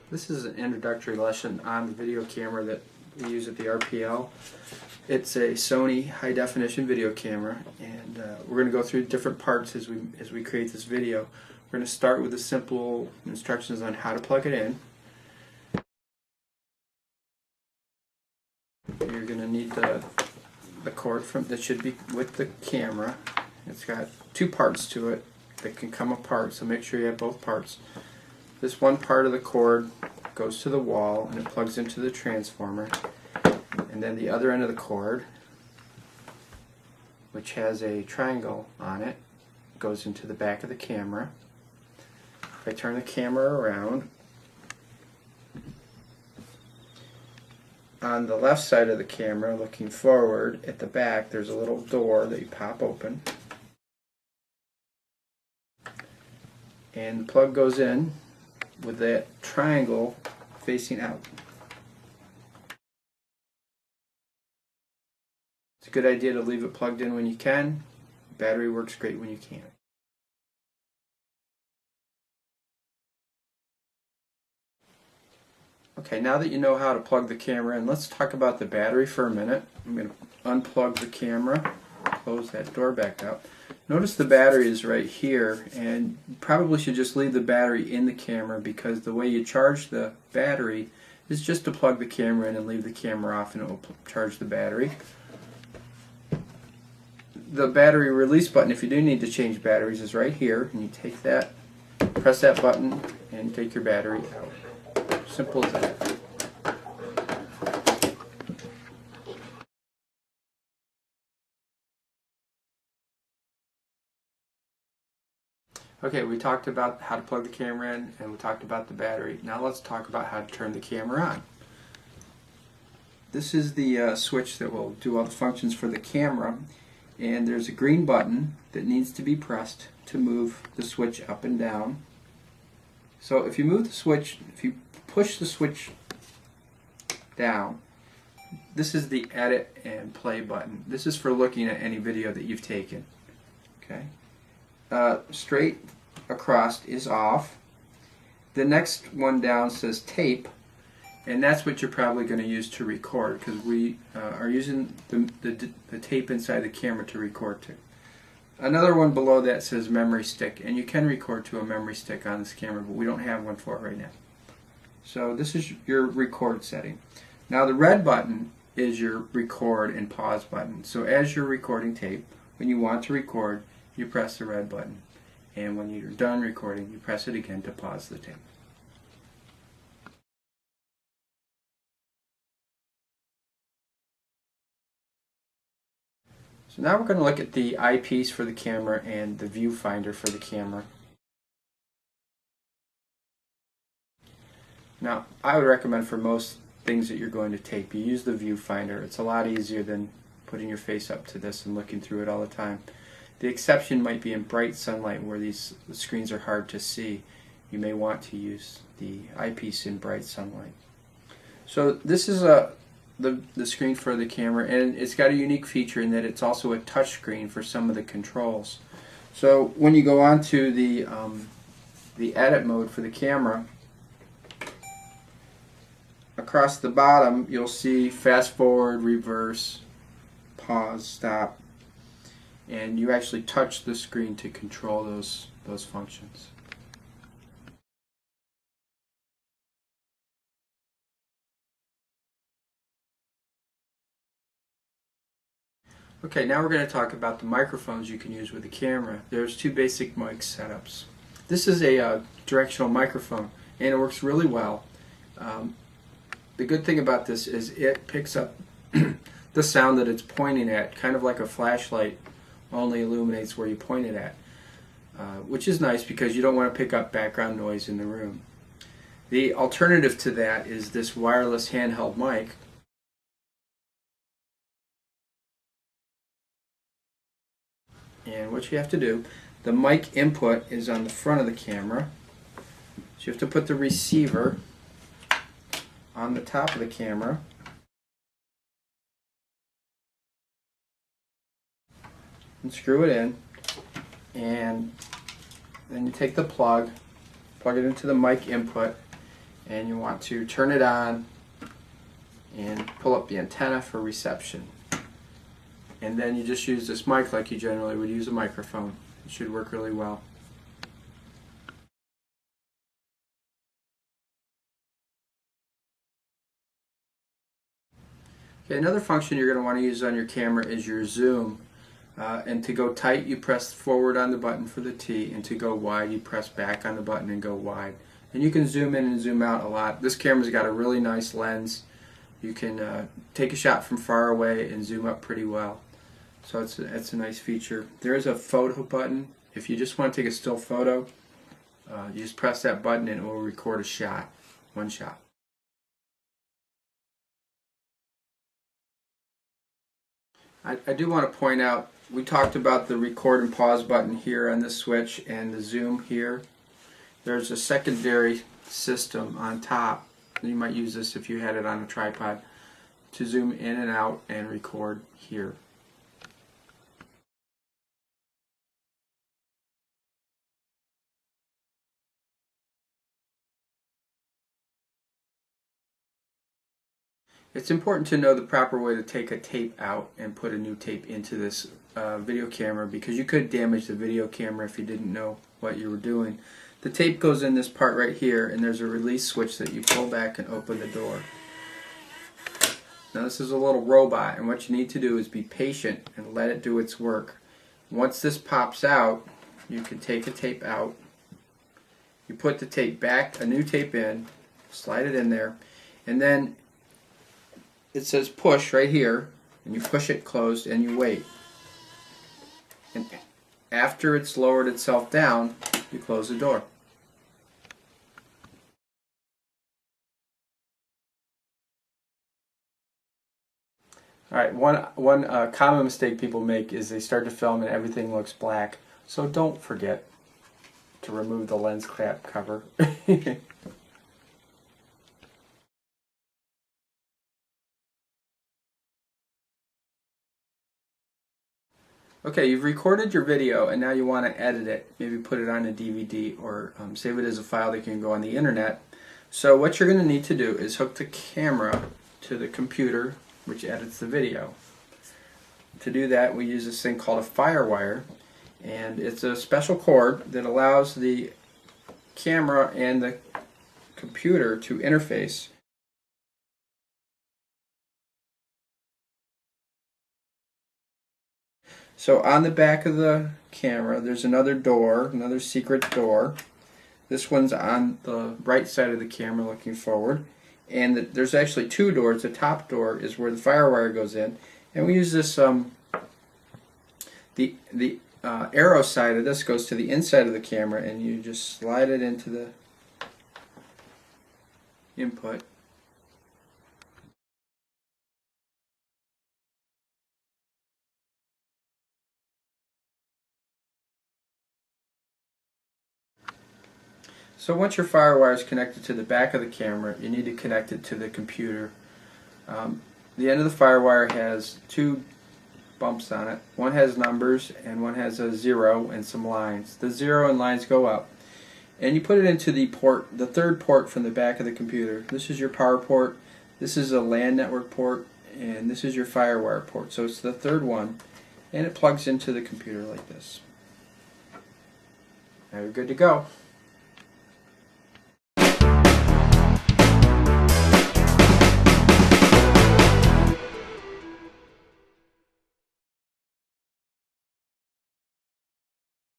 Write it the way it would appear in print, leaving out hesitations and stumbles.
This is an introductory lesson on the video camera that we use at the RPL. It's a Sony high definition video camera, and we're going to go through different parts as we create this video. We're going to start with the simple instructions on how to plug it in. You're going to need the cord that should be with the camera. It's got two parts to it that can come apart, so make sure you have both parts. This one part of the cord goes to the wall and it plugs into the transformer, and then the other end of the cord, which has a triangle on it, goes into the back of the camera. If I turn the camera around, on the left side of the camera, looking forward, at the back there's a little door that you pop open, and the plug goes in with that triangle facing out. It's a good idea to leave it plugged in when you can. Battery works great when you can't. Okay, now that you know how to plug the camera in, let's talk about the battery for a minute. I'm going to unplug the camera, close that door back up. Notice the battery is right here, and you probably should just leave the battery in the camera, because the way you charge the battery is just to plug the camera in and leave the camera off, and it will charge the battery. The battery release button, if you do need to change batteries, is right here, and you take that, press that button, and take your battery out. Simple as that. Okay, we talked about how to plug the camera in, and we talked about the battery. Now let's talk about how to turn the camera on. This is the switch that will do all the functions for the camera, and there's a green button that needs to be pressed to move the switch up and down. So if you move the switch, if you push the switch down, this is the edit and play button. This is for looking at any video that you've taken. Okay. Straight across is off. The next one down says tape, and that's what you're probably going to use to record, because we are using the tape inside the camera to record to. Another one below that says memory stick, and you can record to a memory stick on this camera, but we don't have one for it right now. So this is your record setting. Now the red button is your record and pause button. So as you're recording tape, when you want to record, you press the red button, and when you're done recording, you press it again to pause the tape. So now we're going to look at the eyepiece for the camera and the viewfinder for the camera. Now, I would recommend for most things that you're going to tape, you use the viewfinder. It's a lot easier than putting your face up to this and looking through it all the time. The exception might be in bright sunlight, where the screens are hard to see. You may want to use the eyepiece in bright sunlight. So this is the screen for the camera, and it's got a unique feature in that it's also a touch screen for some of the controls. So when you go on to the edit mode for the camera, across the bottom you'll see fast forward, reverse, pause, stop, and you actually touch the screen to control those functions. Okay, now we're going to talk about the microphones you can use with the camera. There's two basic mic setups. This is a directional microphone, and it works really well. The good thing about this is it picks up the sound that it's pointing at, kind of like a flashlight, only illuminates where you point it at, which is nice because you don't want to pick up background noise in the room. The alternative to that is this wireless handheld mic. And what you have to do, the mic input is on the front of the camera, so you have to put the receiver on the top of the camera, and screw it in, and then you take the plug it into the mic input, and you want to turn it on and pull up the antenna for reception. And then you just use this mic like you generally would use a microphone. It should work really well. Okay, another function you're going to want to use on your camera is your zoom. And to go tight, you press forward on the button for the T, and to go wide, you press back on the button and go wide. And you can zoom in and zoom out a lot. This camera's got a really nice lens. You can take a shot from far away and zoom up pretty well. So it's a nice feature. There is a photo button. If you just want to take a still photo, you just press that button and it will record a shot, one shot. I do want to point out, we talked about the record and pause button here on this switch and the zoom here. There's a secondary system on top. You might use this if you had it on a tripod to zoom in and out and record here. It's important to know the proper way to take a tape out and put a new tape into this video camera, because you could damage the video camera if you didn't know what you were doing. The tape goes in this part right here, and there's a release switch that you pull back and open the door. Now this is a little robot, and what you need to do is be patient and let it do its work. Once this pops out, you can take a tape out. You put the tape back, a new tape in, slide it in there, and then it says push right here, and you push it closed and you wait. And after it's lowered itself down, you close the door. Alright, one common mistake people make is they start to film and everything looks black. So don't forget to remove the lens cap cover. Okay, you've recorded your video and now you want to edit it, maybe put it on a DVD or save it as a file that can go on the internet. So what you're going to need to do is hook the camera to the computer which edits the video. To do that, we use this thing called a FireWire, and it's a special cord that allows the camera and the computer to interface. So on the back of the camera there's another door, another secret door. This one's on the right side of the camera looking forward, and there's actually two doors. The top door is where the FireWire goes in, and we use this the arrow side of this goes to the inside of the camera, and you just slide it into the input. So once your FireWire is connected to the back of the camera, you need to connect it to the computer. The end of the FireWire has two bumps on it. One has numbers and one has a 0 and some lines. The 0 and lines go up. And you put it into the port, the third port from the back of the computer. This is your power port, this is a LAN network port, and this is your FireWire port. So it's the third one, and it plugs into the computer like this. Now you're good to go.